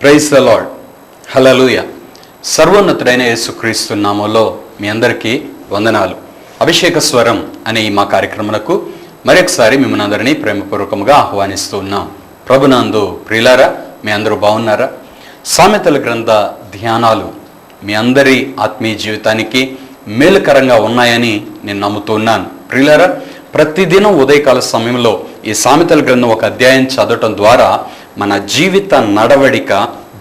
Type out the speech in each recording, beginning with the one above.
Praise the lord. హల్లెలూయా. సర్వోన్నతుడైన యేసుక్రీస్తు నామములో మీ అందరికీ వందనాలు. అభిషేక స్వరం అనే ఈ మా కార్యక్రమాలకు మరొకసారి మిమ్మల్ని అందరినీ ప్రేమపూర్వకంగా ఆహ్వానిస్తూ ఉన్నాం. ప్రభునందు ప్రియులారా, మీ అందరూ బాగున్నారా? సామెతల గ్రంథ ధ్యానాలు మీ అందరి ఆత్మీయ జీవితానికి మేలుకరంగా ఉన్నాయని నేను నమ్ముతున్నాను. ప్రియులారా, ప్రతిదినం ఉదయకాల సమయంలో ఈ సామెతల గ్రంథం ఒక అధ్యాయం చదవటం ద్వారా మన జీవిత నడవడిక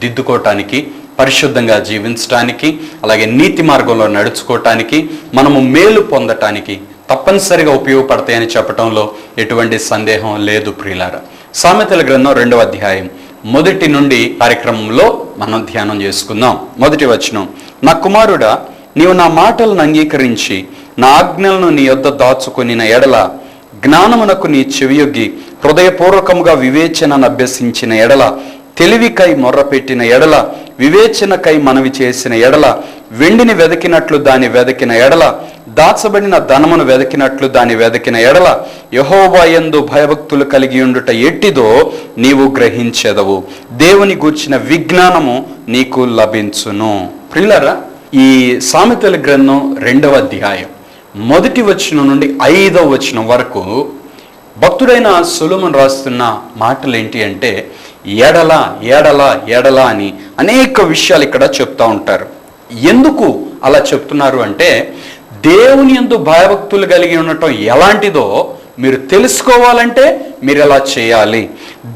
దిద్దుకోవటానికి, పరిశుద్ధంగా జీవించటానికి, అలాగే నీతి మార్గంలో నడుచుకోవటానికి, మనము మేలు పొందటానికి తప్పనిసరిగా ఉపయోగపడతాయని చెప్పడంలో ఎటువంటి సందేహం లేదు. ప్రియులారా, సామెతల గ్రంథం 2వ అధ్యాయం 1 నుండి కార్యక్రమంలో మనం ధ్యానం చేసుకుందాం. 1వ వచనం, నా కుమారుడా, నీవు నా మాటలను అంగీకరించి నా ఆజ్ఞలను నీ యొద్ద దాచుకొనిన ఎడల, జ్ఞానమునకు నీ చెవియొగ్గి హృదయపూర్వకముగా వివేచనను అభ్యసించిన ఎడల, తెలివికై మొర్రపెట్టిన ఎడల, వివేచనకై మనవి చేసిన ఎడల, వెండిని వెదకినట్లు దాన్ని వెదకిన ఎడల, దాచబడిన ధనమును వెదకినట్లు దాన్ని వెదకిన ఎడల, యెహోవా యందు భయభక్తులు కలిగి ఉండుట ఎట్టిదో నీవు గ్రహించెదవు. దేవుని గూర్చిన విజ్ఞానము నీకు లభించును. ప్రియులారా, ఈ సామెతల గ్రంథం 2వ అధ్యాయం 1వ వచనం నుండి 5వ వచనం వరకు భక్తుడైన సొలొమోను రాస్తున్న మాటలు ఏంటి అంటే, ఎడల ఎడల ఎడల అని అనేక విషయాలు ఇక్కడ చెప్తా ఉంటారు. ఎందుకు అలా చెప్తున్నారు అంటే, దేవుని యందు భయభక్తులు కలిగి ఉండటం ఎలాంటిదో మీరు తెలుసుకోవాలంటే మీరు ఎలా చేయాలి,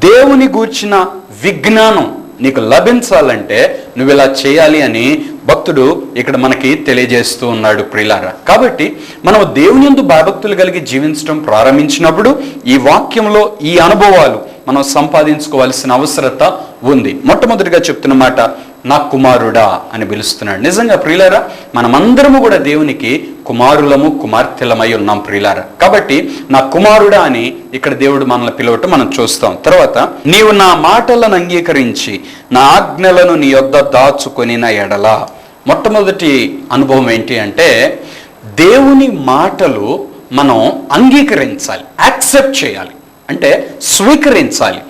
దేవుని గూర్చిన విజ్ఞానం నీకు లభించాలంటే నువ్వు ఇలా చేయాలి అని భక్తుడు ఇక్కడ మనకి తెలియజేస్తూ ఉన్నాడు. ప్రియులారా, కాబట్టి మనం దేవుని యందు భయభక్తులు కలిగి జీవించడం ప్రారంభించినప్పుడు ఈ వాక్యంలో ఈ అనుభవాలు మనం సంపాదించుకోవాల్సిన అవసరత ఉంది. మొట్టమొదటిగా చెప్తున్న మాట, నా కుమారుడా అని పిలుస్తున్నాడు. నిజంగా ప్రియులారా, మనమందరము కూడా దేవునికి కుమారులము, కుమార్తెలమై ఉన్నాం. ప్రియులారా, కాబట్టి నా కుమారుడా అని ఇక్కడ దేవుడు మనల్ని పిలవటం మనం చూస్తాం. తర్వాత, నీవు నా మాటలను అంగీకరించి నా ఆజ్ఞలను నీ యొద్ద దాచుకొనిన ఎడల. మొట్టమొదటి అనుభవం ఏంటి అంటే, దేవుని మాటలు మనం అంగీకరించాలి, యాక్సెప్ట్ చేయాలి, అంటే స్వీకరించాలి.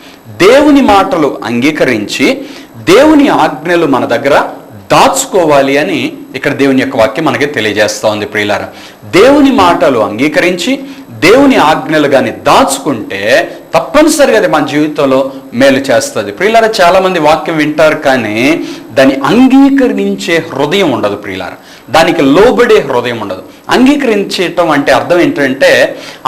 దేవుని మాటలు అంగీకరించి దేవుని ఆజ్ఞలు మన దగ్గర దాచుకోవాలి అని ఇక్కడ దేవుని యొక్క వాక్యం మనకి తెలియజేస్తూ ఉంది. ప్రియులారా, దేవుని మాటలు అంగీకరించి దేవుని ఆజ్ఞలు కానీ దాచుకుంటే తప్పనిసరిగా అది మన జీవితంలో మేలు చేస్తుంది. ప్రియులారా, చాలామంది వాక్యం వింటారు కానీ దాన్ని అంగీకరించే హృదయం ఉండదు. ప్రియులారా, దానికి లోబడే హృదయం ఉండదు. అంగీకరించటం అంటే అర్థం ఏంటంటే,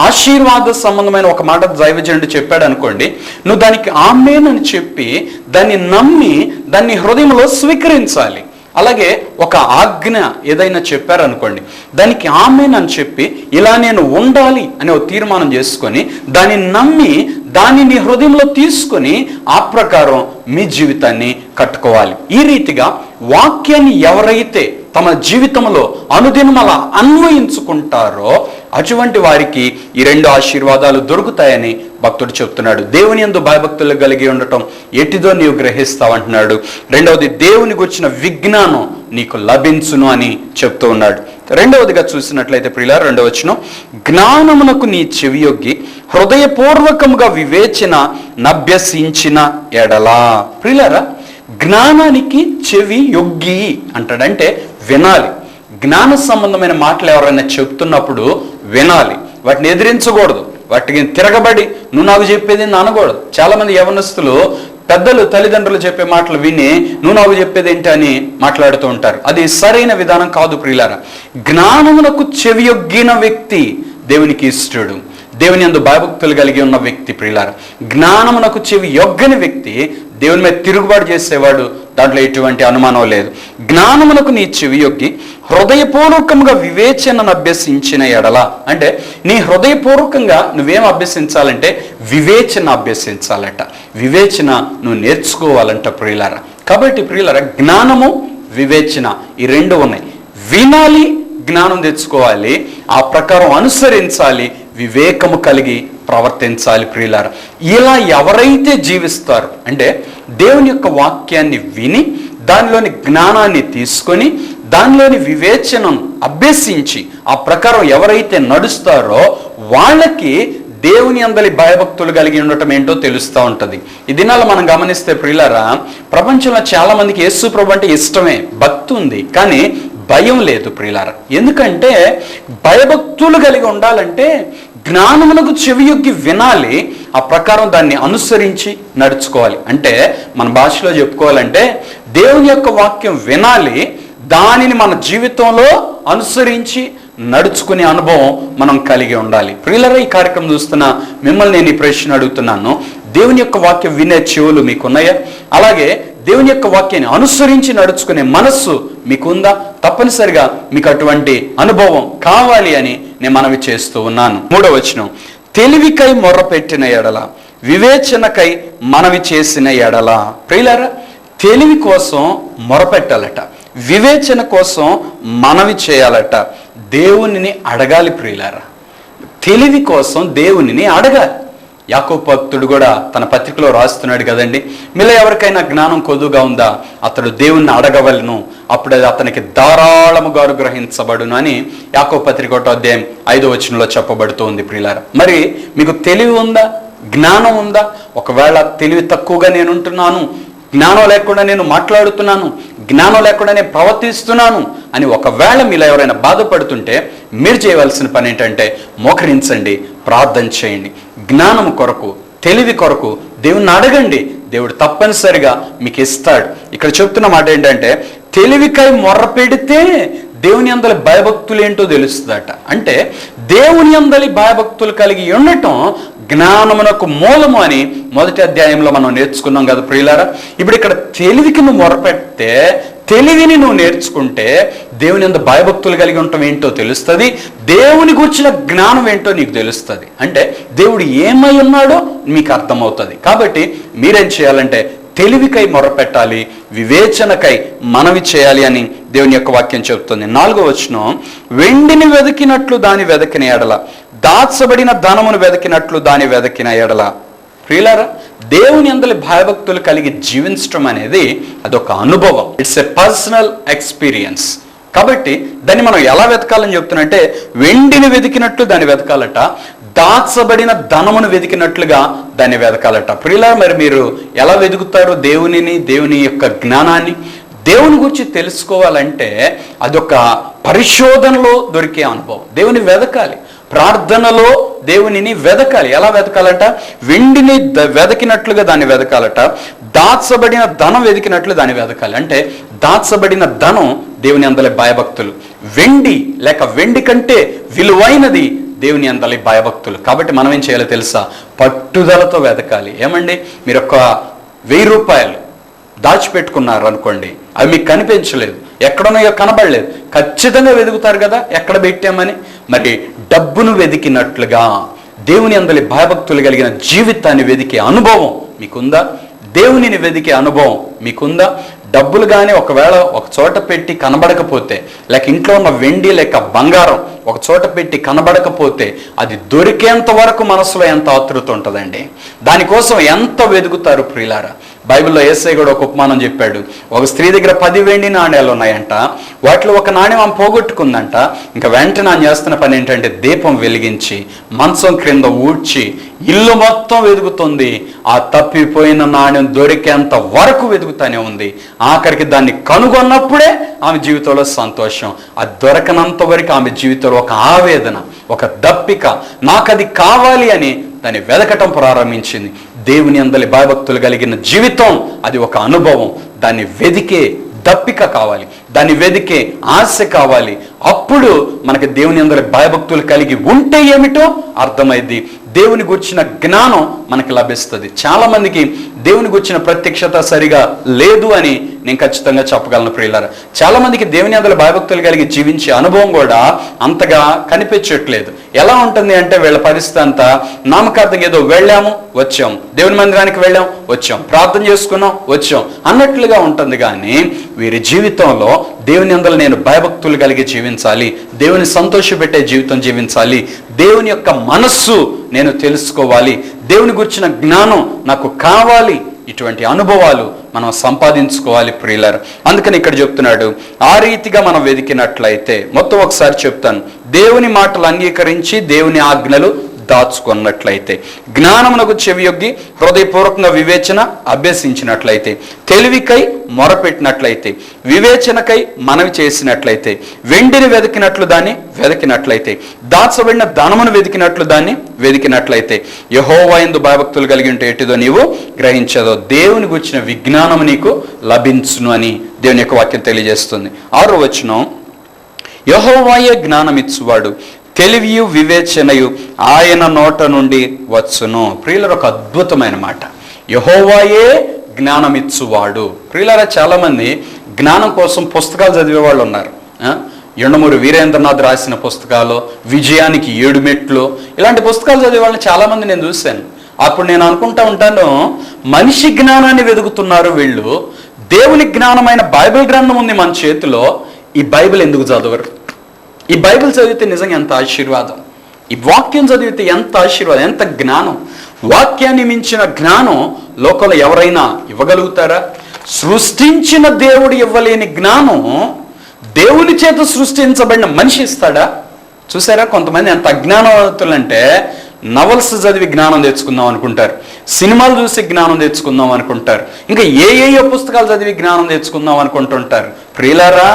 ఆశీర్వాద సంబంధమైన ఒక మాట దైవజనుడు చెప్పాడు అనుకోండి, నువ్వు దానికి ఆమేన్ అని చెప్పి దాన్ని నమ్మి దాన్ని హృదయంలో స్వీకరించాలి. అలాగే ఒక ఆజ్ఞ ఏదైనా చెప్పారనుకోండి, దానికి ఆమేన్ అని చెప్పి ఇలా నేను ఉండాలి అనే ఒక తీర్మానం చేసుకొని దాన్ని నమ్మి దాన్ని నీ హృదయంలో తీసుకొని ఆ ప్రకారం మీ జీవితాన్ని కట్టుకోవాలి. ఈ రీతిగా వాక్యాన్ని ఎవరైతే తమ జీవితంలో అనుదినం అలా అన్వయించుకుంటారో అటువంటి వారికి ఈ 2 ఆశీర్వాదాలు దొరుకుతాయని భక్తుడు చెప్తున్నాడు. దేవుని యందు భయభక్తులు కలిగి ఉండటం ఎటిదో నీవు గ్రహిస్తావంటున్నాడు. రెండవది, దేవుని గురించిన విజ్ఞానం నీకు లభించును అని చెప్తూ ఉన్నాడు. రెండవదిగా చూసినట్లయితే ప్రియులారా, 2వ వచనం, జ్ఞానమునకు నీ చెవియొగ్గి హృదయపూర్వకముగా వివేచన నభ్యసించిన ఎడలా. ప్రియులారా, జ్ఞానానికి చెవి యొగ్గి అంటాడంటే వినాలి. జ్ఞాన సంబంధమైన మాటలు ఎవరైనా చెప్తున్నప్పుడు వినాలి, వాటిని ఎదిరించకూడదు, వాటికి తిరగబడి నువ్వు నాకు చెప్పేది అనకూడదు. చాలామంది యవనస్తులు పెద్దలు, తల్లిదండ్రులు చెప్పే మాటలు విని నువ్వు నాకు చెప్పేది ఏంటి అని మాట్లాడుతూ ఉంటారు. అది సరైన విధానం కాదు. ప్రియులారా, జ్ఞానమునకు చెవియొగ్గిన వ్యక్తి దేవునికి ఇష్టడు, దేవుని యందు భయభక్తులు కలిగి ఉన్న వ్యక్తి. ప్రియులారా, జ్ఞానమునకు చెవి యొగ్గని వ్యక్తి దేవుని మీద తిరుగుబాటు చేసేవాడు, దాంట్లో ఎటువంటి అనుమానం లేదు. జ్ఞానమునకు నీ చెవియొగ్గి హృదయపూర్వకంగా వివేచనను అభ్యసించిన ఎడల, అంటే నీ హృదయపూర్వకంగా నువ్వేం అభ్యసించాలంటే వివేచన అభ్యసించాలట. వివేచన నువ్వు నేర్చుకోవాలంట. ప్రియులారా, కాబట్టి ప్రియులారా, జ్ఞానము, వివేచన ఈ 2 ఉన్నాయి. వినాలి, జ్ఞానం తెచ్చుకోవాలి, ఆ ప్రకారం అనుసరించాలి, వివేకము కలిగి ప్రవర్తించాలి. ప్రియులారా, ఇలా ఎవరైతే జీవిస్తారు అంటే దేవుని యొక్క వాక్యాన్ని విని దానిలోని జ్ఞానాన్ని తీసుకొని దానిలోని వివేచనను అభ్యసించి ఆ ప్రకారం ఎవరైతే నడుస్తారో వాళ్ళకి దేవుని యందలి భయభక్తులు కలిగి ఉండటం ఏంటో తెలుస్తూ ఉంటుంది. ఈ దినాల్లో మనం గమనిస్తే ప్రియులారా, ప్రపంచంలో చాలా మందికి యేసు ప్రభు అంటే ఇష్టమే, భక్తి ఉంది, కానీ భయం లేదు ప్రియులారా. ఎందుకంటే భయభక్తులు కలిగి ఉండాలంటే జ్ఞానమునకు చెవియొగ్గి వినాలి, ఆ ప్రకారం దాన్ని అనుసరించి నడుచుకోవాలి. అంటే మన భాషలో చెప్పుకోవాలంటే దేవుని యొక్క వాక్యం వినాలి, దానిని మన జీవితంలో అనుసరించి నడుచుకునే అనుభవం మనం కలిగి ఉండాలి. ప్రియులారా, ఈ కార్యక్రమం చూస్తున్న మిమ్మల్ని నేను ఈ ప్రశ్న అడుగుతున్నాను, దేవుని యొక్క వాక్యం వినే చెవులు మీకున్నాయా? అలాగే దేవుని యొక్క వాక్యాన్ని అనుసరించి నడుచుకునే మనస్సు మీకుందా? తప్పనిసరిగా మీకు అటువంటి అనుభవం కావాలి అని నేను మనవి చేస్తూ ఉన్నాను. 3వ వచనం, తెలివికై మొర్రపెట్టిన ఎడల, వివేచనకై మనవి చేసిన ఎడల. ప్రియులారా, తెలివి కోసం మొరపెట్టాలట, వివేచన కోసం మనవి చేయాలట, దేవునిని అడగాలి. ప్రియులారా, తెలివి కోసం దేవునిని అడగాలి. యాకోబు భక్తుడు కూడా తన పత్రికలో రాస్తున్నాడు కదండి, మీలో ఎవరికైనా జ్ఞానం కొద్దుగా ఉందా, అతడు దేవుణ్ణి అడగవలను, అప్పుడు అది అతనికి ధారాళముగా అనుగ్రహించబడును అని యాకోబు పత్రిక 1వ అధ్యాయం 5వ వచనంలో చెప్పబడుతోంది. ప్రియులారా, మరి మీకు తెలివి ఉందా, జ్ఞానం ఉందా? ఒకవేళ తెలివి తక్కువగా నేను ఉంటున్నాను, జ్ఞానం లేకుండా నేను మాట్లాడుతున్నాను, జ్ఞానం లేకుండా నేను ప్రవర్తిస్తున్నాను అని ఒకవేళ మీలో ఎవరైనా బాధపడుతుంటే మీరు చేయవలసిన పని ఏంటంటే మోకరించండి, ప్రార్థన చేయండి. జ్ఞానం కొరకు, తెలివి కొరకు దేవుణ్ణి అడగండి, దేవుడు తప్పనిసరిగా మీకు ఇస్తాడు. ఇక్కడ చెప్తున్న మాట ఏంటంటే తెలివికై మొర్ర పెడితే దేవుని యందలి భయభక్తులు ఏంటో తెలుస్తుందట. అంటే దేవుని యందలి భయభక్తులు కలిగి ఉండటం జ్ఞానమునకు మూలము అని 1వ అధ్యాయంలో మనం నేర్చుకున్నాం కదా ప్రియులారా. ఇప్పుడు ఇక్కడ తెలివికి నువ్వు మొరపెడితే, తెలివిని నువ్వు నేర్చుకుంటే దేవుని యందు భయభక్తులు కలిగి ఉండటం ఏంటో తెలుస్తుంది, దేవుని గురించిన జ్ఞానం ఏంటో నీకు తెలుస్తుంది. అంటే దేవుడు ఏమై ఉన్నాడో మీకు అర్థమవుతుంది. కాబట్టి మీరేం చేయాలంటే తెలివికై మొరపెట్టాలి, వివేచనకై మనవి చేయాలి అని దేవుని యొక్క వాక్యం చెబుతుంది. 4వ వచనం, వెండిని వెతికినట్లు దాని వెదకిన ఎడల, దాచబడిన ధనమును వెదకినట్లు దాని వెదకిన ఎడల. ప్రియులారా, దేవుని యందలి భయభక్తులు కలిగి జీవించడం అనేది అదొక అనుభవం, ఇట్స్ ఎ పర్సనల్ ఎక్స్పీరియన్స్. కాబట్టి దాన్ని మనం ఎలా వెతకాలని చెప్తున్నంటే వెండిని వెతికినట్లు దాన్ని వెతకాలట, దాచబడిన ధనమును వెతికినట్లుగా దాన్ని వెతకాలట. ప్రియులారా, మరి మీరు ఎలా వెతుకుతారు దేవునిని, దేవుని యొక్క జ్ఞానాన్ని? దేవుని గురించి తెలుసుకోవాలంటే అదొక పరిశోధనలో దొరికే అనుభవం. దేవుని వెతకాలి, ప్రార్థనలో దేవునిని వెతకాలి. ఎలా వెతకాలట? వెండిని వెతికినట్లుగా దాన్ని వెతకాలట, దాచబడిన ధనం వెతికినట్లు దాన్ని వెతకాలి. అంటే దాచబడిన ధనం దేవుని యందలి భయభక్తులు, వెండి లేక వెండి కంటే విలువైనది దేవుని యందలి భయభక్తులు. కాబట్టి మనం ఏం చేయాలో తెలుసా? పట్టుదలతో వెతకాలి. ఏమండి, మీరు ఒక 1000 రూపాయలు దాచిపెట్టుకున్నారు అనుకోండి, అవి మీకు కనిపించలేదు, ఎక్కడున్నాయో కనబడలేదు, ఖచ్చితంగా వెతుకుతారు కదా ఎక్కడ పెట్టామని. మరి డబ్బును వెతికినట్లుగా దేవుని యందలి భయభక్తులు కలిగిన జీవితాన్ని వెతికే అనుభవం మీకుందా? దేవునిని వెతికే అనుభవం మీకుందా? డబ్బులు కానీ ఒకవేళ ఒక చోట పెట్టి కనబడకపోతే, లేక ఇంట్లో ఉన్న వెండి లేక బంగారం ఒక చోట పెట్టి కనబడకపోతే అది దొరికేంత వరకు మనసులో ఎంత ఆతృత ఉంటుందండి, దానికోసం ఎంత వెతుకుతారు ప్రియులారా. బైబిల్లో యేసయ్య కూడా ఒక ఉపమానం చెప్పాడు. ఒక స్త్రీ దగ్గర 10 వెండి నాణ్యాలు ఉన్నాయంట, వాటిలో ఒక నాణ్యం ఆమె పోగొట్టుకుందంట. ఇంకా వెంటనే ఆమె చేస్తున్న పని ఏంటంటే దీపం వెలిగించి మంచం క్రింద ఊడ్చి ఇల్లు మొత్తం వెతుకుతుంది. ఆ తప్పిపోయిన నాణ్యం దొరికేంత వరకు వెతుకుతానే ఉంది. ఆఖరికి దాన్ని కనుగొన్నప్పుడే ఆమె జీవితంలో సంతోషం, అది దొరకనంత వరకు ఆమె జీవితంలో ఒక ఆవేదన, ఒక దప్పిక, నాకు అది కావాలి అని దాన్ని వెతకటం ప్రారంభించింది. దేవుని యందలి భయభక్తులు కలిగిన జీవితం అది ఒక అనుభవం. దాన్ని వెదికే దప్పిక కావాలి, దాన్ని వెదికే ఆశ కావాలి. అప్పుడు మనకి దేవుని యందలి భయభక్తులు కలిగి ఉంటే ఏమిటో అర్థమైంది, దేవుని గురించిన జ్ఞానం మనకి లభిస్తుంది. చాలా మందికి దేవుని గురించిన ప్రత్యక్షత సరిగా లేదు అని నేను ఖచ్చితంగా చెప్పగలను ప్రియులారా. చాలా మందికి దేవుని యందలి భయభక్తులు కలిగి జీవించే అనుభవం కూడా అంతగా కనిపించట్లేదు. ఎలా ఉంటుంది అంటే వీళ్ళ పరిస్థితి అంతా నామకార్థంగా ఏదో వెళ్ళాము వచ్చాం, దేవుని మందిరానికి వెళ్ళాం వచ్చాం, ప్రార్థన చేసుకున్నాం వచ్చాం అన్నట్లుగా ఉంటుంది. కానీ వీరి జీవితంలో దేవుని యందలి నేను భయభక్తులు కలిగి జీవించాలి, దేవుని సంతోషపెట్టే జీవితం జీవించాలి, దేవుని యొక్క మనస్సు నేను తెలుసుకోవాలి, దేవుని గురించిన జ్ఞానం నాకు కావాలి, ఇటువంటి అనుభవాలు మనం సంపాదించుకోవాలి ప్రియులారా. అందుకని ఇక్కడ చెప్తున్నాడు, ఆ రీతిగా మనం వెతికినట్లయితే, మొత్తం ఒకసారి చెప్తాను, దేవుని మాటలు అంగీకరించి దేవుని ఆజ్ఞలు దాచుకున్నట్లయితే, జ్ఞానమునకు చెవియొగ్గి హృదయపూర్వకంగా వివేచన అభ్యసించినట్లయితే, తెలివికై మొరపెట్టినట్లయితే, వివేచనకై మనవి చేసినట్లయితే, వెండిని వెతికినట్లు దాన్ని వెతికినట్లయితే, దాచబడిన ధనమును వెతికినట్లు దాన్ని వెతికినట్లయితే, యెహోవా యందు భయభక్తులు కలిగి ఉంటే ఎటిదో నీవు గ్రహించదో, దేవుని గురించిన విజ్ఞానము నీకు లభించును అని దేవుని యొక్క వాక్యం తెలియజేస్తుంది. 6వ వచనం, యెహోవాయే జ్ఞానమిచ్చువాడు, తెలివియు వివేచనయు ఆయన నోట నుండి వచ్చును. ప్రియులారా, ఒక అద్భుతమైన మాట, యెహోవాయే జ్ఞానమిచ్చువాడు. ప్రియులారా, చాలా మంది జ్ఞానం కోసం పుస్తకాలు చదివే వాళ్ళు ఉన్నారు. యండమూరి వీరేంద్రనాథ్ రాసిన పుస్తకాలు, విజయానికి 7 మెట్లు, ఇలాంటి పుస్తకాలు చదివే వాళ్ళని చాలా మంది నేను చూశాను. అప్పుడు నేను అనుకుంటా ఉంటాను, మనిషి జ్ఞానాన్ని వెతుకుతున్నారు వీళ్ళు, దేవుని జ్ఞానమైన బైబిల్ గ్రంథం ఉంది మన చేతిలో, ఈ బైబిల్ ఎందుకు చదవరు? ఈ బైబిల్ చదివితే నిజంగా ఎంత ఆశీర్వాదం, ఈ వాక్యం చదివితే ఎంత ఆశీర్వాదం, ఎంత జ్ఞానం. వాక్యాన్ని మించిన జ్ఞానం లోకంలో ఎవరైనా ఇవ్వగలుగుతారా? సృష్టించిన దేవుడు ఇవ్వలేని జ్ఞానం దేవుని చేత సృష్టించబడిన మనిషి ఇస్తాడా? చూసారా, కొంతమంది ఎంత అజ్ఞానవంతులంటే నవల్స్ చదివి జ్ఞానం తెచ్చుకుందాం అనుకుంటారు, సినిమాలు చూసి జ్ఞానం తెచ్చుకుందాం అనుకుంటారు, ఇంకా ఏ పుస్తకాలు చదివి జ్ఞానం తెచ్చుకుందాం అనుకుంటుంటారు. ప్రియులారా,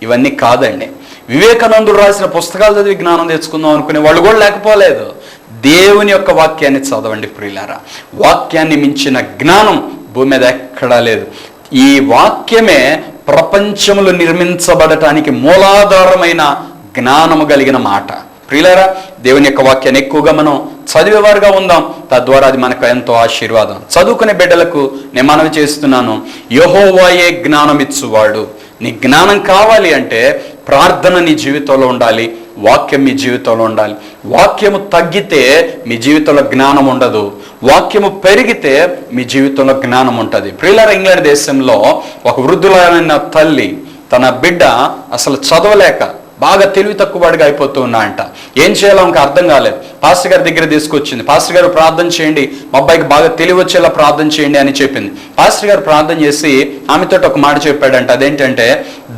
ఇవన్నీ కాదండి. వివేకానందుడు రాసిన పుస్తకాలు చదివి జ్ఞానం తెచ్చుకుందాం అనుకునే వాళ్ళు కూడా లేకపోలేదు. దేవుని యొక్క వాక్యాన్ని చదవండి ప్రియులారా. వాక్యాన్ని మించిన జ్ఞానం భూమి మీద ఎక్కడా లేదు. ఈ వాక్యమే ప్రపంచములు నిర్మించబడటానికి మూలాధారమైన జ్ఞానము కలిగిన మాట. ప్రియులారా, దేవుని యొక్క వాక్యాన్ని ఎక్కువగా మనం చదివేవారుగా ఉందాం, తద్వారా అది మనకు ఎంతో ఆశీర్వాదం. చదువుకునే బిడ్డలకు నేను మనవి చేస్తున్నాను, యెహోవాయే జ్ఞానం ఇచ్చువాడు. నీ జ్ఞానం కావాలి అంటే ప్రార్థన నీ జీవితంలో ఉండాలి, వాక్యం మీ జీవితంలో ఉండాలి. వాక్యము తగ్గితే మీ జీవితంలో జ్ఞానం ఉండదు, వాక్యము పెరిగితే మీ జీవితంలో జ్ఞానం ఉంటుంది. ప్రియులారా, ఇంగ్లాండ్ దేశంలో ఒక వృద్ధులైన తల్లి తన బిడ్డ అసలు చదవలేక బాగా తెలివి తక్కువగా అయిపోతూ ఉన్నా అంట. ఏం చేయాలో ఇంకా అర్థం కాలేదు. పాస్టర్ గారి దగ్గర తీసుకొచ్చింది. పాస్టర్ గారు ప్రార్థన చేయండి, మా అబ్బాయికి బాగా తెలివి వచ్చేలా ప్రార్థన చేయండి అని చెప్పింది. పాస్టర్ గారు ప్రార్థన చేసి ఆమెతో ఒక మాట చెప్పాడంట. అదేంటంటే,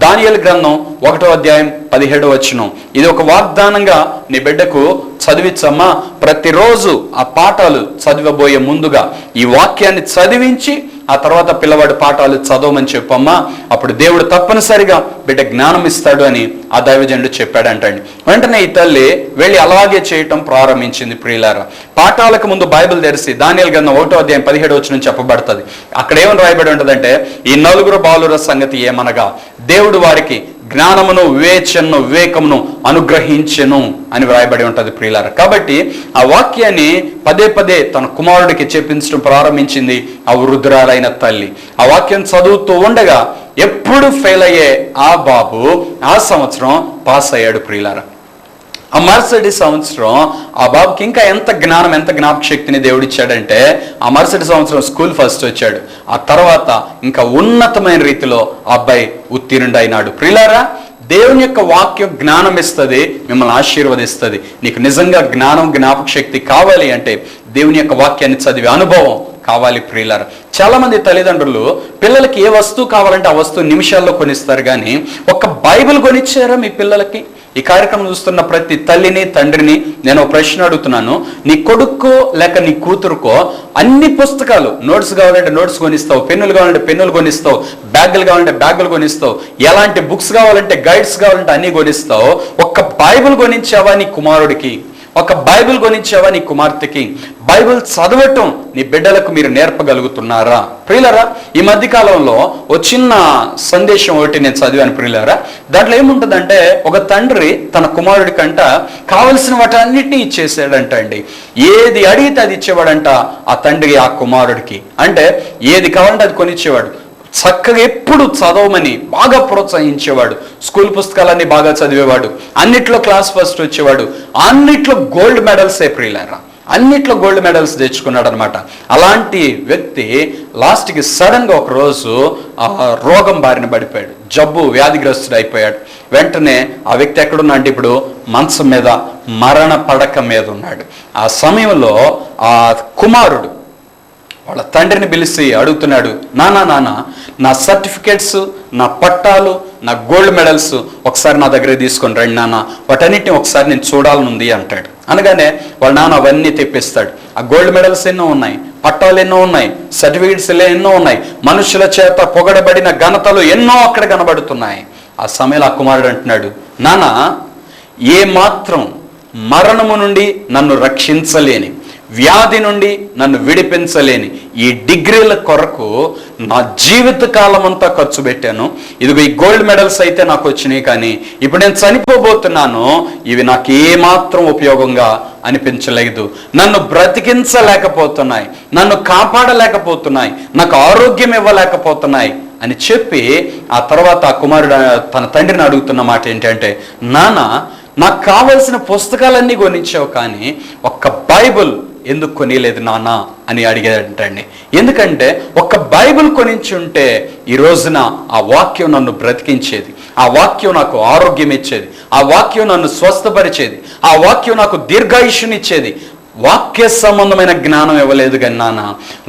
దానియేలు గ్రంథం 1వ అధ్యాయం 17వ వచనం, ఇది ఒక వాగ్దానంగా నీ బిడ్డకు చదివించమ్మా, ప్రతిరోజు ఆ పాఠాలు చదివబోయే ముందుగా ఈ వాక్యాన్ని చదివించి ఆ తర్వాత పిల్లవాడి పాఠాలు చదవమని చెప్పమ్మా, అప్పుడు దేవుడు తప్పనిసరిగా బిడ్డ జ్ఞానం ఇస్తాడు అని ఆ దైవజనుడు చెప్పాడంటండి. వెంటనే ఈ తల్లి వెళ్ళి అలాగే చేయటం ప్రారంభించింది. ప్రియులారా, పాఠాలకు ముందు బైబిల్ తెరిచి దానియేలు గ్రంథం 1వ అధ్యాయం 17వ వచనం చెప్పబడుతుంది. అక్కడ ఏమని రాయబడి ఉంటుందంటే, ఈ 4 బాలుర సంగతి ఏమనగా దేవుడు వారికి జ్ఞానమును, వివేచనను, వివేకమును అనుగ్రహించెను అని వ్రాయబడి ఉంటుంది ప్రియులారా. కాబట్టి ఆ వాక్యాన్ని పదే పదే తన కుమారుడికి చెప్పించడం ప్రారంభించింది ఆ వృద్ధురాలైన తల్లి. ఆ వాక్యం చదువుతూ ఉండగా ఎప్పుడు ఫెయిల్ అయ్యే ఆ బాబు ఆ సంవత్సరం పాస్ అయ్యాడు ప్రియులారా. ఆ మరుసటి సంవత్సరం ఆ బాబుకి ఇంకా ఎంత జ్ఞానం, ఎంత జ్ఞాపక శక్తిని దేవుడిచ్చాడంటే, ఆ మరుసటి సంవత్సరం స్కూల్ ఫస్ట్ వచ్చాడు. ఆ తర్వాత ఇంకా ఉన్నతమైన రీతిలో ఆ అబ్బాయి ఉత్తీర్ణుడైనాడు. ప్రియులారా, దేవుని యొక్క వాక్యం జ్ఞానం ఇస్తుంది, మిమ్మల్ని ఆశీర్వదిస్తుంది. నీకు నిజంగా జ్ఞానం, జ్ఞాపక శక్తి కావాలి అంటే దేవుని యొక్క వాక్యాన్ని చదివే అనుభవం కావాలి ప్రియులారా. చాలా మంది తల్లిదండ్రులు పిల్లలకి ఏ వస్తువు కావాలంటే ఆ వస్తువు నిమిషాల్లో కొనిస్తారు, కానీ ఒక బైబిల్ కొనిచ్చారా మీ పిల్లలకి? ఈ కార్యక్రమం చూస్తున్న ప్రతి తల్లిని, తండ్రిని నేను ఒక ప్రశ్న అడుగుతున్నాను. నీ కొడుక్కో లేక నీ కూతురుకో అన్ని పుస్తకాలు, నోట్స్ కావాలంటే నోట్స్ కొనిస్తావు, పెన్నులు కావాలంటే పెన్నులు కొనిస్తావు, బ్యాగులు కావాలంటే బ్యాగులు కొనిస్తావు, ఎలాంటి బుక్స్ కావాలంటే గైడ్స్ కావాలంటే అన్ని కొనిస్తావు. ఒక్క బైబిల్ కొనిచ్చావా నీ కుమారుడికి? ఒక బైబిల్ కొనిచ్చావా నీ కుమార్తెకి? బైబిల్ చదవటం నీ బిడ్డలకు మీరు నేర్పగలుగుతున్నారా? ప్రియులారా, ఈ మధ్య కాలంలో ఒక చిన్న సందేశం ఒకటి నేను చదివాను ప్రియులారా. దాంట్లో ఏముంటుందంటే, ఒక తండ్రి తన కుమారుడి కంట కావలసిన వాటన్నిటినీ ఇచ్చేసాడంట అండి. ఏది అడిగితే అది ఇచ్చేవాడంట ఆ తండ్రి ఆ కుమారుడికి. అంటే ఏది కావాలంటే అది కొనిచ్చేవాడు. చక్కగా ఎప్పుడు చదవమని బాగా ప్రోత్సహించేవాడు. స్కూల్ పుస్తకాలన్నీ బాగా చదివేవాడు, అన్నిట్లో క్లాస్ ఫస్ట్ వచ్చేవాడు, అన్నిట్లో గోల్డ్ మెడల్స్ ప్రియులారా, అన్నిట్లో గోల్డ్ మెడల్స్ తెచ్చుకున్నాడు అనమాట. అలాంటి వ్యక్తి లాస్ట్కి సడన్గా ఒక రోజు రోగం బారిన పడిపోయాడు, జబ్బు వ్యాధిగ్రస్తుడు అయిపోయాడు. వెంటనే ఆ వ్యక్తి ఎక్కడున్నా అంటే ఇప్పుడు మంచం మీద, మరణ పడక మీద ఉన్నాడు. ఆ సమయంలో ఆ కుమారుడు వాళ్ళ తండ్రిని పిలిచి అడుగుతున్నాడు, నాన్న నా సర్టిఫికేట్స్, నా పట్టాలు, నా గోల్డ్ మెడల్స్ ఒకసారి నా దగ్గర తీసుకొని రండి నాన్న, వాటన్నిటిని ఒకసారి నేను చూడాలనుంది అంటాడు. అనగానే వాళ్ళ నాన్న అవన్నీ తెప్పిస్తాడు. ఆ గోల్డ్ మెడల్స్ ఎన్నో ఉన్నాయి, పట్టాలు ఎన్నో ఉన్నాయి, సర్టిఫికెట్స్ ఎన్నో ఉన్నాయి, మనుషుల చేత పొగడబడిన ఘనతలు ఎన్నో అక్కడ కనబడుతున్నాయి. ఆ సమయంలో ఆ కుమారుడు అంటున్నాడు, నాన్న, ఏ మాత్రం మరణము నుండి నన్ను రక్షించలేని, వ్యాధి నుండి నన్ను విడిపించలేని ఈ డిగ్రీల కొరకు నా జీవిత కాలం అంతా ఖర్చు పెట్టాను. ఇదిగో ఈ గోల్డ్ మెడల్స్ అయితే నాకు వచ్చినాయి, కానీ ఇప్పుడు నేను చనిపోబోతున్నాను, ఇవి నాకు ఏమాత్రం ఉపయోగంగా అనిపించలేదు, నన్ను బ్రతికించలేకపోతున్నాయి, నన్ను కాపాడలేకపోతున్నాయి, నాకు ఆరోగ్యం ఇవ్వలేకపోతున్నాయి అని చెప్పి ఆ తర్వాత ఆ కుమారుడు తన తండ్రిని అడుగుతున్న మాట ఏంటంటే, నాన్న, నాకు కావలసిన పుస్తకాలన్నీ కొనిచ్చావు, కానీ ఒక్క బైబుల్ ఎందుకు కొనిలేదు నాన్న అని అడిగాడంటండి. ఎందుకంటే ఒక్క బైబిల్ కొనించి ఉంటే ఈ రోజున ఆ వాక్యం నన్ను బ్రతికించేది, ఆ వాక్యం నాకు ఆరోగ్యం ఇచ్చేది, ఆ వాక్యం నన్ను స్వస్థపరిచేది, ఆ వాక్యం నాకు దీర్ఘాయుష్యునిచ్చేది. వాక్య సంబంధమైన జ్ఞానం ఇవ్వలేదు కానీ నాన్న,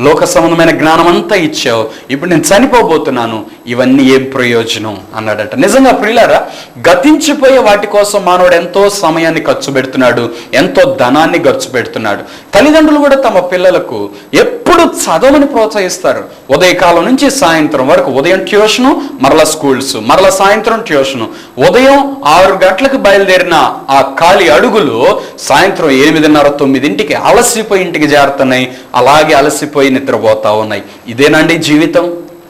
లోక సంబంధమైన జ్ఞానం అంతా ఇచ్చావు, ఇప్పుడు నేను చనిపోబోతున్నాను, ఇవన్నీ ఏం ప్రయోజనం అన్నాడట. నిజంగా ప్రియులారా, గతించిపోయే వాటి కోసం మానవుడు ఎంతో సమయాన్ని ఖర్చు పెడుతున్నాడు, ఎంతో ధనాన్ని ఖర్చు పెడుతున్నాడు. తల్లిదండ్రులు కూడా తమ పిల్లలకు ఎప్పుడు చదవని ప్రోత్సహిస్తారు. ఉదయకాలం నుంచి సాయంత్రం వరకు, ఉదయం ట్యూషను, మరలా స్కూల్స్, మరలా సాయంత్రం ట్యూషను. ఉదయం 6 గంటలకు బయలుదేరిన ఆ ఖాళీ అడుగులు సాయంత్రం 8:30-9 అలసిపోయి ఇంటికి చేరుతున్నాయి, అలాగే అలసిపోయి నిద్రపోతా ఉన్నాయి. ఇదేనండి జీవితం?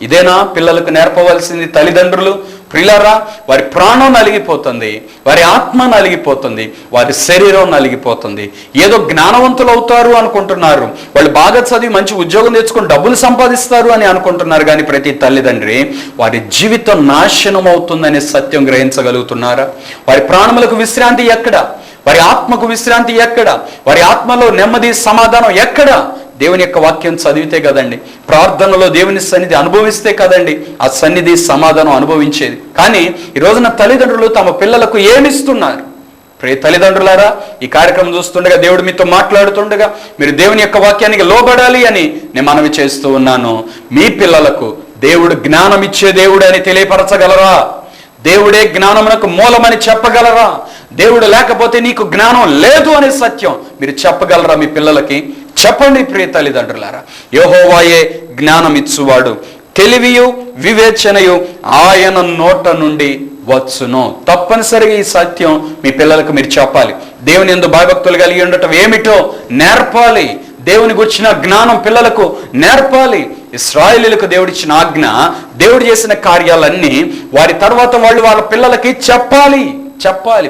ఇదేనా పిల్లలకు నేర్పవలసింది తల్లిదండ్రులు? ప్రియులారా, వారి ప్రాణం నలిగిపోతుంది, వారి ఆత్మ నలిగిపోతుంది, వారి శరీరం నలిగిపోతుంది. ఏదో జ్ఞానవంతులు అవుతారు అనుకుంటున్నారు, వాళ్ళు బాగా చదివి మంచి ఉద్యోగం తెచ్చుకొని డబ్బులు సంపాదిస్తారు అని అనుకుంటున్నారు, కానీ ప్రతి తల్లిదండ్రి వారి జీవితం నాశనం అవుతుందనే సత్యం గ్రహించగలుగుతున్నారా? వారి ప్రాణములకు విశ్రాంతి ఎక్కడ? వారి ఆత్మకు విశ్రాంతి ఎక్కడ? వారి ఆత్మలో నెమ్మది, సమాధానం ఎక్కడ? దేవుని యొక్క వాక్యం చదివితే కదండి, ప్రార్థనలో దేవుని సన్నిధి అనుభవిస్తే కదండి ఆ సన్నిధి, సమాధానం అనుభవించేది. కానీ ఈ రోజున తల్లిదండ్రులు తమ పిల్లలకు ఏమిస్తున్నారు? ప్రియ తల్లిదండ్రులారా, ఈ కార్యక్రమం చూస్తుండగా దేవుడు మీతో మాట్లాడుతుండగా మీరు దేవుని యొక్క వాక్యానికి లోబడాలి అని నేను మనవి చేస్తూ ఉన్నాను. మీ పిల్లలకు దేవుడు జ్ఞానం ఇచ్చే దేవుడు అని తెలియపరచగలరా? దేవుడే జ్ఞానమునకు మూలమని చెప్పగలరా? దేవుడు లేకపోతే నీకు జ్ఞానం లేదు అనే సత్యం మీరు చెప్పగలరా మీ పిల్లలకి? చెప్పండి ప్రియ తల్లిదండ్రులారా. యెహోవాయే జ్ఞానం ఇచ్చువాడు, తెలివియు వివేచనయు ఆయన నోట నుండి వచ్చును. తప్పనిసరిగా ఈ సత్యం మీ పిల్లలకు మీరు చెప్పాలి. దేవుని యందు భయభక్తులు కలిగి ఉండటం ఏమిటో నేర్పాలి. దేవుని గురించిన జ్ఞానం పిల్లలకు నేర్పాలి. ఇశ్రాయేలీయులకు దేవుడిచ్చిన ఆజ్ఞ, దేవుడు చేసిన కార్యాలన్నీ వారి తర్వాత వాళ్ళు వాళ్ళ పిల్లలకి చెప్పాలి.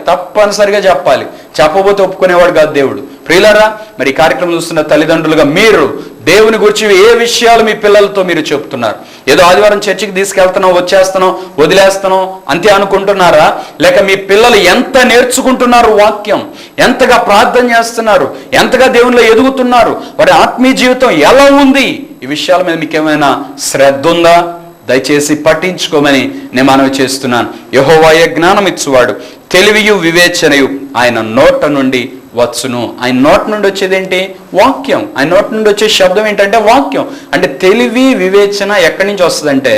తప్పనిసరిగా చెప్పాలి. చెప్పబోతే ఒప్పుకునేవాడు కాదు దేవుడు. ప్రియులారా, మరి ఈ కార్యక్రమం చూస్తున్న తల్లిదండ్రులుగా మీరు దేవుని గురించి ఏ విషయాలు మీ పిల్లలతో మీరు చెప్తున్నారు? ఏదో ఆదివారం చర్చికి తీసుకెళ్తున్నాం, వచ్చేస్తున్నాం, వదిలేస్తున్నాం అంతే అనుకుంటున్నారా? లేక మీ పిల్లలు ఎంత నేర్చుకుంటున్నారు వాక్యం, ఎంతగా ప్రార్థన చేస్తున్నారు, ఎంతగా దేవునిలో ఎదుగుతున్నారు, వారి ఆత్మీయ జీవితం ఎలా ఉంది, ఈ విషయాల మీద మీకు ఏమైనా శ్రద్ధ ఉందా? దయచేసి పట్టించుకోమని నేను మనవి చేస్తున్నాను. యెహోవాయే జ్ఞానం ఇచ్చువాడు, తెలివియు వివేచనయు ఆయన నోట నుండి వచ్చును. ఆయన నోట నుండి వచ్చేది ఏంటి? వాక్యం. ఆయన నోట నుండి వచ్చే శబ్దం ఏంటంటే వాక్యం. అంటే తెలివి, వివేచన ఎక్కడి నుంచి వస్తుందంటే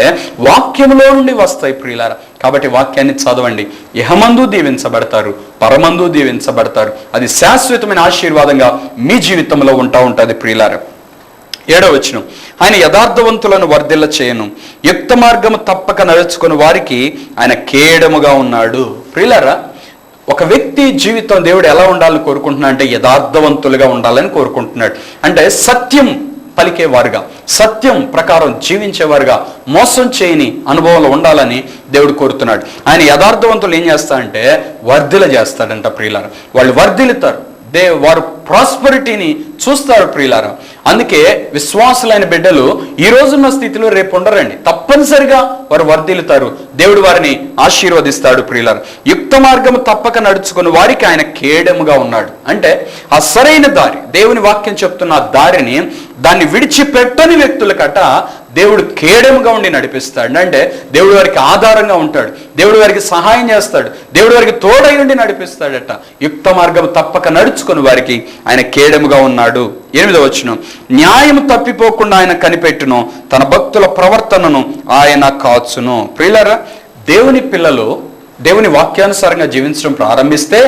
వాక్యంలో నుండి వస్తాయి ప్రియులారా. కాబట్టి వాక్యాన్ని చదవండి. ఇహమందు దీవించబడతారు, పరమందు దీవించబడతారు. అది శాశ్వతమైన ఆశీర్వాదంగా మీ జీవితంలో ఉంటుంది ప్రియులారా. 7వ వచనం, ఆయన యథార్థవంతులను వర్ధిల్ల చేయను, యుక్త మార్గము తప్పక నడుచుకుని వారికి ఆయన కేడముగా ఉన్నాడు. ప్రియులారా, ఒక వ్యక్తి జీవితం దేవుడు ఎలా ఉండాలని కోరుకుంటున్నా అంటే యథార్థవంతులుగా ఉండాలని కోరుకుంటున్నాడు. అంటే సత్యం పలికేవారుగా, సత్యం ప్రకారం జీవించేవారుగా, మోసం చేయని అనుభవంలో ఉండాలని దేవుడు కోరుతున్నాడు. ఆయన యథార్థవంతులు ఏం చేస్తారంటే వర్ధిల చేస్తాడంట ప్రియులారా. వాళ్ళు వర్ధిల్లుతారు, వారు ప్రాస్పరిటీని చూస్తారు ప్రియులారా. అందుకే విశ్వాసులైన బిడ్డలు ఈ రోజున్న స్థితిలో రేపు ఉండరండి. తప్పనిసరిగా వారు వర్ధిల్లుతారు, దేవుడు వారిని ఆశీర్వదిస్తాడు ప్రియులారా. యుక్త మార్గము తప్పక నడుచుకుని వారికి ఆయన కేడముగా ఉన్నాడు. అంటే ఆ సరైన దారి, దేవుని వాక్యం చెప్తున్న ఆ దారిని, దాన్ని విడిచిపెట్టని వ్యక్తులకట దేవుడు కేడముగా ఉండి నడిపిస్తాడు. అంటే దేవుడు వారికి ఆధారంగా ఉంటాడు, దేవుడు వారికి సహాయం చేస్తాడు, దేవుడు వారికి తోడై ఉండి నడిపిస్తాడట. యుక్త మార్గం తప్పక నడుచుకుని వారికి ఆయన కేడముగా ఉన్నాడు. 8వ వచనం, న్యాయం తప్పిపోకుండా ఆయన కనిపెట్టును, తన భక్తుల ప్రవర్తనను ఆయన కాచును. ప్రియులారా, దేవుని పిల్లలు దేవుని వాక్యానుసారంగా జీవించడం ప్రారంభిస్తే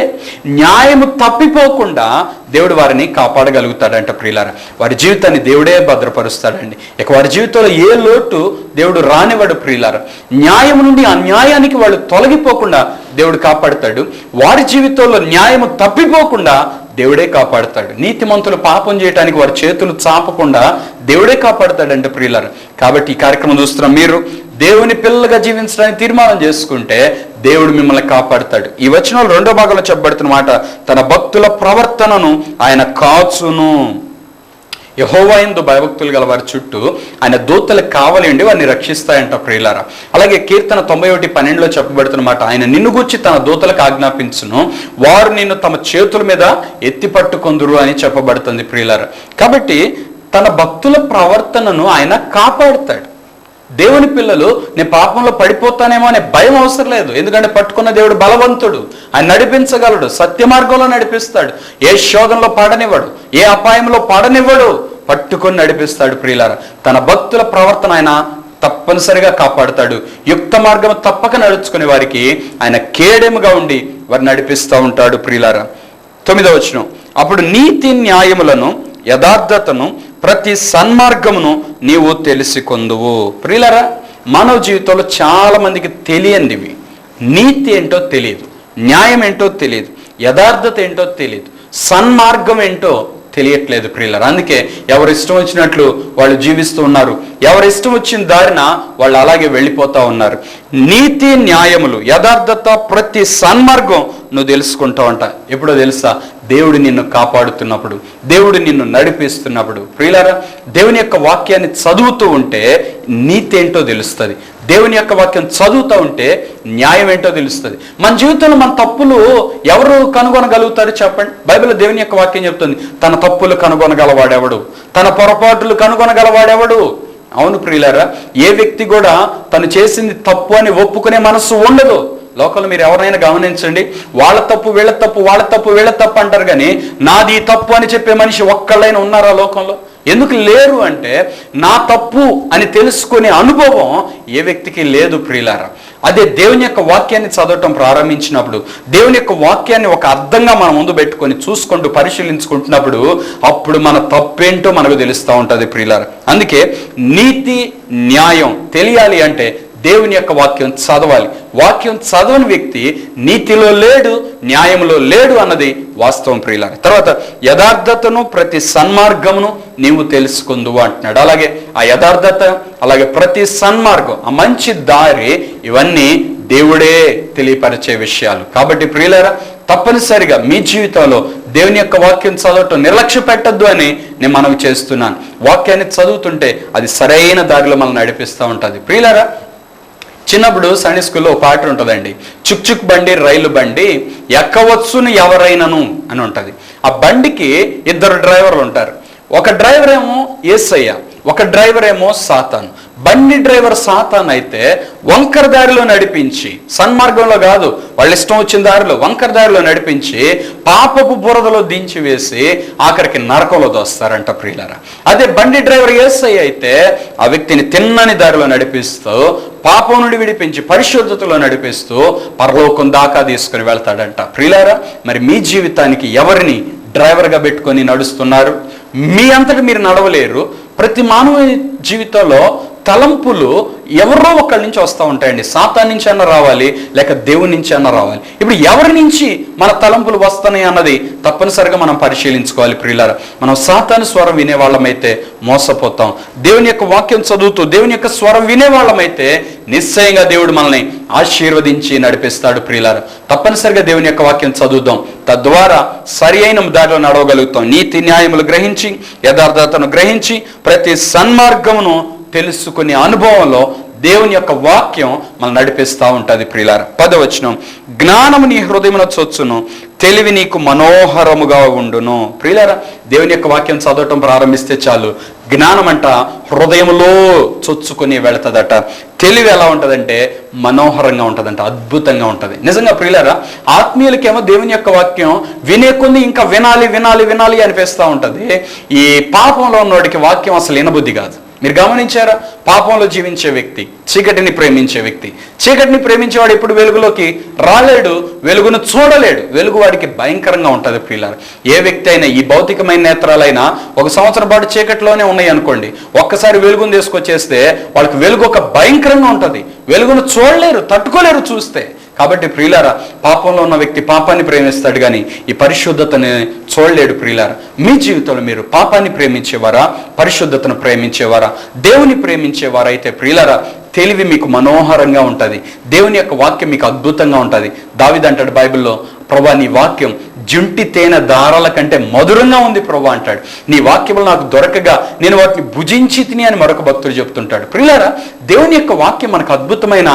న్యాయము తప్పిపోకుండా దేవుడు వారిని కాపాడగలుగుతాడంట ప్రియులారా. వారి జీవితాన్ని దేవుడే భద్రపరుస్తాడండి. ఇక వారి జీవితంలో ఏ లోటు దేవుడు రానివాడు ప్రియులారా. న్యాయం నుండి అన్యాయానికి వాళ్ళు తొలగిపోకుండా దేవుడు కాపాడుతాడు. వారి జీవితంలో న్యాయము తప్పిపోకుండా దేవుడే కాపాడుతాడు. నీతిమంతులు పాపం చేయడానికి వారి చేతులు చాపకుండా దేవుడే కాపాడుతాడంటే ప్రియులారా. కాబట్టి ఈ కార్యక్రమం చూస్తున్న మీరు దేవుని పిల్లలుగా జీవించడానికి తీర్మానం చేసుకుంటే దేవుడు మిమ్మల్ని కాపాడుతాడు. ఈ వచనంలో 2వ భాగంలో చెప్పబడుతున్న మాట, తన భక్తుల ప్రవర్తనను ఆయన కాచును. యెహోవా యందు భయభక్తులు గల వారి చుట్టూ ఆయన దూతలకు కావలి ఉండి వారిని రక్షిస్తాయంట ప్రియులారా. అలాగే కీర్తన 91:12 చెప్పబడుతున్న మాట, ఆయన నిన్ను గూర్చి తన దూతలకు ఆజ్ఞాపించును, వారు నిన్ను తమ చేతుల మీద ఎత్తి పట్టుకొందురు అని చెప్పబడుతుంది ప్రియులారా. కాబట్టి తన భక్తుల ప్రవర్తనను ఆయన కాపాడుతాడు. దేవుని పిల్లలు నేను పాపంలో పడిపోతానేమో అనే భయం అవసరం లేదు. ఎందుకంటే పట్టుకున్న దేవుడు బలవంతుడు, ఆయన నడిపించగలడు, సత్య మార్గంలో నడిపిస్తాడు, ఏ శోధనలో పాడనివ్వడు, ఏ అపాయంలో పాడనివ్వడు, పట్టుకొని నడిపిస్తాడు ప్రియులారా. తన భక్తుల ప్రవర్తన ఆయన తప్పనిసరిగా కాపాడుతాడు. యుక్త మార్గం తప్పక నడుచుకునే వారికి ఆయన కేడెముగా ఉండి వారిని నడిపిస్తూ ఉంటాడు ప్రియులారా. 9వ వచనం, అప్పుడు నీతి న్యాయములను యథార్థతను ప్రతి సన్మార్గమును నీవు తెలిసికొందువు. ప్రియులారా, మానవ జీవితంలో చాలా మందికి తెలియనివి. నీతి ఏంటో తెలియదు, న్యాయం ఏంటో తెలియదు, యథార్థత ఏంటో తెలియదు, సన్మార్గం ఏంటో తెలియట్లేదు ప్రియులారా. అందుకే ఎవరు ఇష్టం వచ్చినట్లు వాళ్ళు జీవిస్తూ ఉన్నారు. ఎవరు ఇష్టం వచ్చిన దారిన వాళ్ళు అలాగే వెళ్ళిపోతా ఉన్నారు. నీతి న్యాయములు యథార్థత ప్రతి సన్మార్గం నువ్వు తెలుసుకుంటావు అంట. ఎప్పుడో తెలుసా? దేవుడు నిన్ను కాపాడుతున్నప్పుడు, దేవుడు నిన్ను నడిపిస్తున్నప్పుడు. ప్రియులారా, దేవుని యొక్క వాక్యాన్ని చదువుతూ ఉంటే నీతి ఏంటో తెలుస్తుంది. దేవుని యొక్క వాక్యం చదువుతూ ఉంటే న్యాయం ఏంటో తెలుస్తుంది. మన జీవితంలో మన తప్పులు ఎవరు కనుగొనగలుగుతారు చెప్పండి? బైబిల్లో దేవుని యొక్క వాక్యం చెప్తుంది, తన తప్పులు కనుగొనగలవాడెవడు, తన పొరపాట్లు కనుగొనగలవాడెవడు. అవును ప్రియులారా, ఏ వ్యక్తి కూడా తను చేసింది తప్పు అని ఒప్పుకునే మనసు ఉండదు. లోకంలో మీరు ఎవరైనా గమనించండి, వాళ్ళ తప్పు వీళ్ళ తప్పు, వాళ్ళ తప్పు వీళ్ళ తప్పు అంటారు, కానీ నాది తప్పు అని చెప్పే మనిషి ఒక్కళ్ళైనా ఉన్నారా లోకంలో? ఎందుకు లేరు అంటే నా తప్పు అని తెలుసుకునే అనుభవం ఏ వ్యక్తికి లేదు ప్రియులారా. అదే దేవుని యొక్క వాక్యాన్ని చదవటం ప్రారంభించినప్పుడు, దేవుని యొక్క వాక్యాన్ని ఒక అర్థంగా మన ముందు పెట్టుకొని చూసుకుంటూ పరిశీలించుకుంటున్నప్పుడు అప్పుడు మన తప్పేంటో మనకు తెలుస్తూ ఉంటుంది ప్రియులారా. అందుకే నీతి న్యాయం తెలియాలి అంటే దేవుని యొక్క వాక్యం చదవాలి. వాక్యం చదవని వ్యక్తి నీతిలో లేడు, న్యాయంలో లేడు అన్నది వాస్తవం ప్రియులారా. తర్వాత యథార్థతను ప్రతి సన్మార్గమును నీవు తెలుసుకుందువు అంటున్నాడు. అలాగే ఆ యథార్థత, అలాగే ప్రతి సన్మార్గం, ఆ మంచి దారి, ఇవన్నీ దేవుడే తెలియపరిచే విషయాలు. కాబట్టి ప్రియులారా, తప్పనిసరిగా మీ జీవితంలో దేవుని యొక్క వాక్యం చదవటం నిర్లక్ష్య పెట్టద్దు అని నేను మనవి చేస్తున్నాను. వాక్యాన్ని చదువుతుంటే అది సరైన దారిలో మనల్ని నడిపిస్తూ ఉంటుంది ప్రియులారా. చిన్నప్పుడు సండే స్కూల్లో ఒక పాట ఉంటుందండి, చుక్ చుక్ బండి రైలు బండి ఎక్కవచ్చును ఎవరైనను అని ఉంటుంది. ఆ బండికి 2 డ్రైవర్లు ఉంటారు. ఒక డ్రైవర్ ఏమో యేసయ్య, ఒక డ్రైవర్ ఏమో సాతాను. బండి డ్రైవర్ సాతాన్ అయితే వంకర దారిలో నడిపించి, సన్మార్గంలో కాదు వాళ్ళ ఇష్టం వచ్చిన దారిలో వంకర దారిలో నడిపించి పాపపు బురదలో దించి వేసి ఆఖరికి నరకంలో దోస్తారంట ప్రియులారా. అదే బండి డ్రైవర్ యేసయ్య అయితే ఆ వ్యక్తిని తిన్నని దారిలో నడిపిస్తూ, పాపం నుండి విడిపించి పరిశుద్ధతలో నడిపిస్తూ పరలోకం దాకా తీసుకుని వెళ్తాడంట ప్రియులారా. మరి మీ జీవితానికి ఎవరిని డ్రైవర్గా పెట్టుకొని నడుస్తున్నారు? మీ అంతటి మీరు నడవలేరు. ప్రతి మానవ జీవితంలో తలంపులు ఎవరో ఒకళ్ళ నుంచి వస్తూ ఉంటాయండి. సాతాన్ నుంచి అన్న రావాలి, లేక దేవుని నుంచి అన్న రావాలి. ఇప్పుడు ఎవరి నుంచి మన తలంపులు వస్తున్నాయి అన్నది తప్పనిసరిగా మనం పరిశీలించుకోవాలి ప్రియులారా. మనం సాతాను స్వరం వినేవాళ్ళమైతే మోసపోతాం. దేవుని యొక్క వాక్యం చదువుతూ దేవుని యొక్క స్వరం వినేవాళ్ళమైతే నిశ్చయంగా దేవుడు మనల్ని ఆశీర్వదించి నడిపిస్తాడు ప్రియులారా. తప్పనిసరిగా దేవుని యొక్క వాక్యం చదువుదాం, తద్వారా సరి అయిన దారిలో నడవగలుగుతాం. నీతి న్యాయములు గ్రహించి, యథార్థతను గ్రహించి, ప్రతి సన్మార్గమును తెలుసుకునే అనుభవంలో దేవుని యొక్క వాక్యం మనం నడిపిస్తూ ఉంటుంది ప్రియులారా. 10వ వచనం, జ్ఞానము నీ హృదయమున చొచ్చును, తెలివి నీకు మనోహరముగా ఉండును. ప్రియులారా, దేవుని యొక్క వాక్యం చదవటం ప్రారంభిస్తే చాలు జ్ఞానం అంట హృదయంలో చొచ్చుకొని వెళుతుందట. తెలివి ఎలా ఉంటుందంటే మనోహరంగా ఉంటుందంట, అద్భుతంగా ఉంటుంది. నిజంగా ప్రియులారా, ఆత్మీయులకేమో దేవుని యొక్క వాక్యం వినే కొన్ని ఇంకా వినాలి వినాలి వినాలి అనిపిస్తూ ఉంటుంది. ఈ పాపంలో ఉన్నవాడికి వాక్యం అసలు వినబుద్ధి కాదు. మీరు గమనించారా? పాపంలో జీవించే వ్యక్తి, చీకటిని ప్రేమించే వ్యక్తి, చీకటిని ప్రేమించేవాడు ఇప్పుడు వెలుగులోకి రాలేడు, వెలుగును చూడలేడు. వెలుగు వాడికి భయంకరంగా ఉంటుంది ప్రియులారా. ఏ వ్యక్తి అయినా, ఈ భౌతికమైన నేత్రాలైనా ఒక సంవత్సరం పాటు చీకటిలోనే ఉన్నాయి అనుకోండి, ఒక్కసారి వెలుగును తీసుకొచ్చేస్తే వాళ్ళకి వెలుగు ఒక భయంకరంగా ఉంటుంది. వెలుగును చూడలేరు, తట్టుకోలేరు చూస్తే. కాబట్టి ప్రియులారా, పాపంలో ఉన్న వ్యక్తి పాపాన్ని ప్రేమిస్తాడు కానీ ఈ పరిశుద్ధతని చూడలేడు. ప్రియులారా, మీ జీవితంలో మీరు పాపాన్ని ప్రేమించేవారా, పరిశుద్ధతను ప్రేమించేవారా? దేవుని ప్రేమించేవారా అయితే ప్రియులారా, తెలివి మీకు మనోహరంగా ఉంటుంది, దేవుని యొక్క వాక్యం మీకు అద్భుతంగా ఉంటుంది. దావీదు అంటాడు బైబిల్లో, ప్రభా నీ వాక్యం జుంటి తేనె దారాల కంటే మధురంగా ఉంది ప్రభా అంటాడు. నీ వాక్యములు నాకు దొరకగా నేను వాటిని భుజించి తిని అని మరొక భక్తుడు చెప్తుంటాడు. ప్రియులారా, దేవుని యొక్క వాక్యం మనకు అద్భుతమైన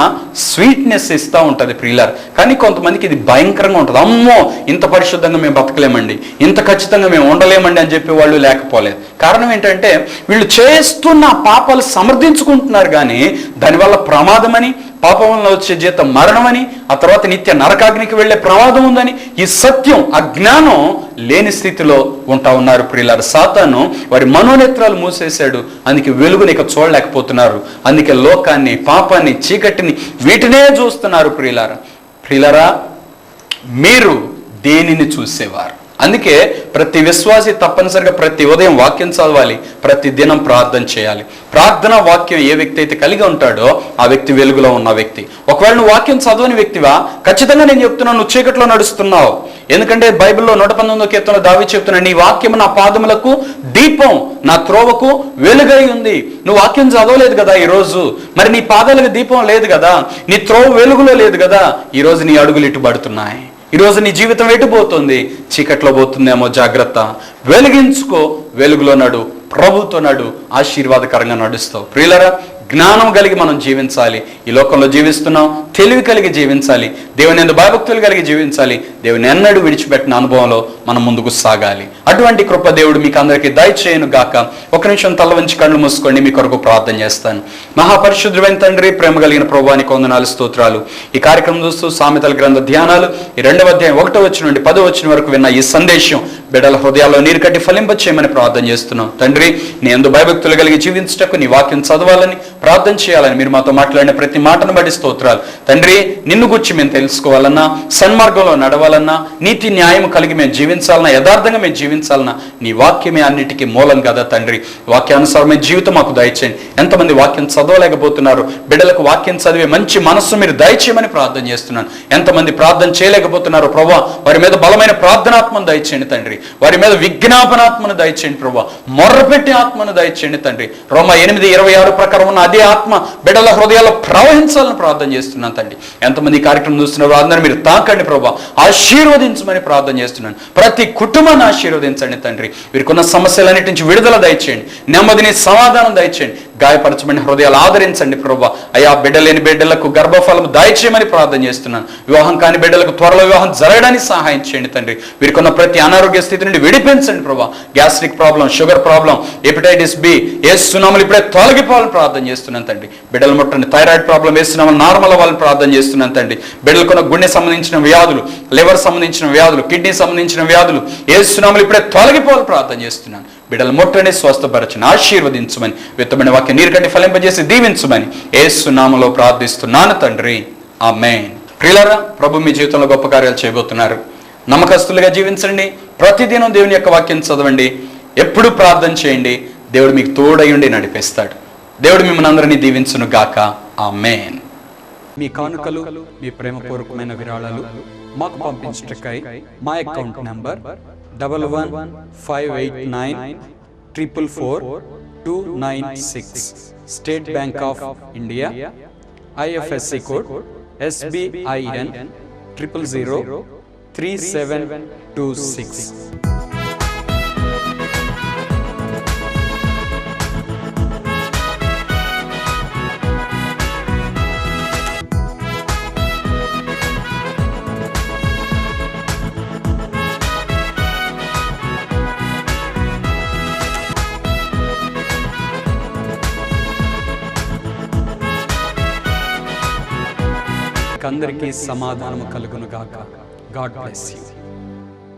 స్వీట్నెస్ ఇస్తూ ఉంటుంది ప్రియులారా. కానీ కొంతమందికి ఇది భయంకరంగా ఉంటుంది. అమ్మో, ఇంత పరిశుద్ధంగా మేము బతకలేమండి, ఇంత ఖచ్చితంగా మేము ఉండలేమండి అని చెప్పి వాళ్ళు లేకపోలేదు. కారణం ఏంటంటే వీళ్ళు చేస్తున్న పాపాలు సమర్థించుకుంటున్నారు కానీ దానివల్ల ప్రమాదమని, పాపం వల్ల వచ్చే జీతం మరణమని, ఆ తర్వాత నిత్య నరకాగ్నికి వెళ్లే ప్రమాదం ఉందని, ఈ సత్యం అజ్ఞానం లేని స్థితిలో ఉంటా ఉన్నారు ప్రియులారా. సాతాను వారి మనోనేత్రాలు మూసేశాడు, అందుకే వెలుగుని ఇక చూడలేకపోతున్నారు. అందుకే లోకాన్ని, పాపాన్ని, చీకటిని వీటినే చూస్తున్నారు ప్రియులారా. ప్రియులారా, మీరు దేనిని చూసేవారు? అందుకే ప్రతి విశ్వాసి తప్పనిసరిగా ప్రతి ఉదయం వాక్యం చదవాలి, ప్రతి దినం ప్రార్థన చేయాలి. ప్రార్థన వాక్యం ఏ వ్యక్తి అయితే కలిగి ఉంటాడో ఆ వ్యక్తి వెలుగులో ఉన్న వ్యక్తి. ఒకవేళ నువ్వు వాక్యం చదవని వ్యక్తివా, ఖచ్చితంగా నేను చెప్తున్నాను, నువ్వు చీకట్లో నడుస్తున్నావు. ఎందుకంటే బైబిల్లో 119వ కీర్తనలో దావీదు చెప్తున్నాడు, నీ వాక్యం నా పాదములకు దీపం, నా త్రోవకు వెలుగై ఉంది. నువ్వు వాక్యం చదవలేదు కదా ఈరోజు, మరి నీ పాదాలకు దీపం లేదు కదా, నీ త్రోవ వెలుగులో లేదు కదా, ఈరోజు నీ అడుగులు ఇటుబడుతున్నాయి. ఈరోజు నీ జీవితం ఎటుపోతుంది? చీకట్లో పోతుందేమో, జాగ్రత్త. వెలిగించుకో, వెలుగులో నడు, ప్రభుతో నడు, ఆశీర్వాదకరంగా నడుస్తావు. ప్రియులారా, జ్ఞానం కలిగి మనం జీవించాలి. ఈ లోకంలో జీవిస్తున్నాం, తెలివి కలిగి జీవించాలి, దేవుని యందు భయభక్తులు కలిగి జీవించాలి. దేవుని ఎన్నడూ విడిచిపెట్టిన అనుభవంలో మనం ముందుకు సాగాలి. అటువంటి కృప దేవుడు మీకు అందరికీ దయచేయను గాక. ఒక నిమిషం తల వంచి కళ్ళు మూసుకోండి, మీ కొరకు ప్రార్థన చేస్తాను. మహాపరిశుద్ధుడైన తండ్రి, ప్రేమ కలిగిన ప్రభువానికి వందనాలు, స్తోత్రాలు. ఈ కార్యక్రమం చూస్తూ సామెతల గ్రంథ ధ్యానాలు ఈ 2వ అధ్యాయం 1వ వచనం నుండి 10వ వచనం వరకు విన్న ఈ సందేశం బిడ్డల హృదయాల్లో నీరు కట్టి ఫలింపచేయమని ప్రార్థన చేస్తున్నాం. తండ్రి, నీ యందు భయభక్తులు కలిగి జీవించటకు, నీ వాక్యం చదవాలని, ప్రార్థన చేయాలని మీరు మాతో మాట్లాడిన ప్రతి మాటను బట్టి స్తోత్రాలు. తండ్రి, నిన్ను గురించి మేము తెలుసుకోవాలన్నా, సన్మార్గంలో నడవాలన్నా, నీతి న్యాయం కలిగి మేము జీవించాలన్నా, యథార్థంగా మేము జీవించాలన్నా నీ వాక్యమే అన్నిటికీ మూలం కదా తండ్రి. వాక్యానుసారమైన జీవితం మాకు దయచేయండి. ఎంతమంది వాక్యం చదవలేకపోతున్నారు, బిడ్డలకు వాక్యం చదివే మంచి మనస్సు మీరు దయచేయమని ప్రార్థన చేస్తున్నాను. ఎంతమంది ప్రార్థన చేయలేకపోతున్నారు ప్రభువా, వారి మీద బలమైన ప్రార్థనాత్మను దయచేయండి తండ్రి. వారి మీద విజ్ఞాపనాత్మను దయచేయండి ప్రభువా, మొర్రపెట్టి ఆత్మను దయచేయండి తండ్రి. రోమా 8:26 ప్రకారం ఉన్న అదే ఆత్మ బిడ్డల హృదయాల్లో ప్రవహించాలని ప్రార్థన చేస్తున్నాను తండ్రి. ఎంతమంది ఈ కార్యక్రమం చూస్తున్నారు అందరూ మీరు తాకండి ప్రభువా, ఆశీర్వదించమని ప్రార్థన చేస్తున్నాను. ప్రతి కుటుంబాన్ని ఆశీర్వదించండి తండ్రి. వీరికున్న సమస్యలన్నిటి నుంచి విడుదల దయచేయండి, నెమ్మదిని సమాధానం దయచేయండి. గాయపరచబడిన హృదయాలు ఆదరించండి ప్రభువా. అయ్యా, బిడ్డలేని బిడ్డలకు గర్భఫలం దయచేయమని ప్రార్థన చేస్తున్నాను. వివాహం కాని బిడ్డలకు త్వరలో వివాహం జరగడానికి సహాయం చేయండి తండ్రి. వీరికున్న ప్రతి అనారోగ్య స్థితి నుండి విడిపించండి ప్రభువా. Gastric problem, sugar problem, hepatitis B యేసునామములో ఇప్పుడే తొలగిపోవాలని ప్రార్థన చేస్తున్నాను తండ్రి. బిడ్డలు ముట్టండి. థైరాయిడ్ ప్రాబ్లం యేసునామములో నార్మల్ అవ్వాలని ప్రార్థన చేస్తున్నాను తండ్రి. బిడ్డలకున్న గుండె సంబంధించిన వ్యాధులు, లివర్ సంబంధించిన వ్యాధులు, కిడ్నీ సంబంధించిన వ్యాధులు యేసునామములో ఇప్పుడే తొలగిపోవాలని ప్రార్థన చేస్తున్నాను. బిడ్డలు ముట్టండి, స్వస్థపరచని, ఆశీర్వదించమని, విత్తమైన వాక్యం నీరు కట్టి ఫలింపజేసి దీవించమని యేసు నామములో ప్రార్థిస్తున్నాను తండ్రి, ఆమేన్. ప్రియులారా, ప్రభు మీ జీవితంలో గొప్ప కార్యాలు చేయబోతున్నారు. నమ్మకస్తులుగా జీవించండి, ప్రతిదినం దేవుని యొక్క వాక్యం చదవండి, ఎప్పుడు ప్రార్థన చేయండి. దేవుడు మీకు తోడయుండి నడిపిస్తాడు. దేవుడు మిమ్మల్ని అందరినీ దీవించును గాక, ఆమేన్. మీ కానుకలు, మీ ప్రేమపూర్వకమైన విరాళాలు మాకు పంపించటకై మా account number 115894442996, state bank of India, IFSC code SBIN 0003726. అందరికీ సమాధానము కలుగును గాక. God bless you.